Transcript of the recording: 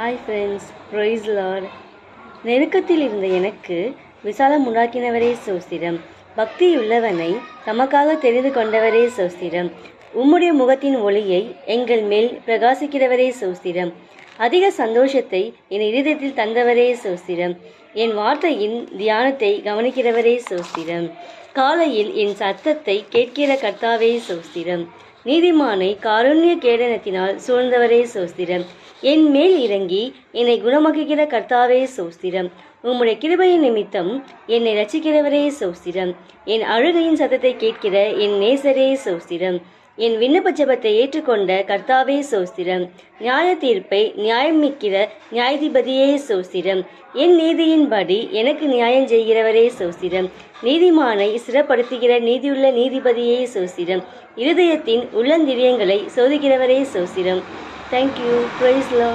Hi friends, price Lord. நெருக்கத்தில் இருந்த எனக்கு விசாலம் உண்டாக்கினவரே சோஸ்திரம். பக்தியுள்ளவனை தமக்காக தெரிந்து கொண்டவரே சோஸ்திரம். உம்முடைய முகத்தின் ஒளியை எங்கள் மேல் பிரகாசிக்கிறவரே சோஸ்திரம். அதிக சந்தோஷத்தை என் இருதயத்தில் தந்தவரே சோஸ்திரம். என் வார்த்தையின் தியானத்தை கவனிக்கிறவரே சோஸ்திரம். காலையில் என் சத்தத்தை கேட்கிற கர்த்தாவே சோஸ்திரம். நீதிமானை காருண்ய கேடனத்தினால் சூழ்ந்தவரே சோஸ்திரம். என் மேல் இறங்கி என்னை குணமாக்குகிற கர்த்தாவே சோஸ்திரம். உம்முடைய கிருபையின் நிமித்தம் என்னை ரட்சிக்கிறவரே சோஸ்திரம். என் அழுகையின் சத்தத்தை கேட்கிற என் நேசரே சோஸ்திரம். என் விண்ணப்ப ஜெபத்தை ஏற்றுக்கொண்ட கர்த்தாவே சோஸ்திரம். நியாய தீர்ப்பை நியாயமிக்கிற நியாயாதிபதியே சோஸ்திரம். என் நீதியின்படி எனக்கு நியாயம் செய்கிறவரே சோஸ்திரம். நீதிமானை சிறப்படுத்துகிற நீதியுள்ள நீதிபதியே சோஸ்திரம். இருதயத்தின் உள்ளந்திரியங்களை சோதிக்கிறவரே சோஸ்திரம். தேங்க்யூ. Praise Lord.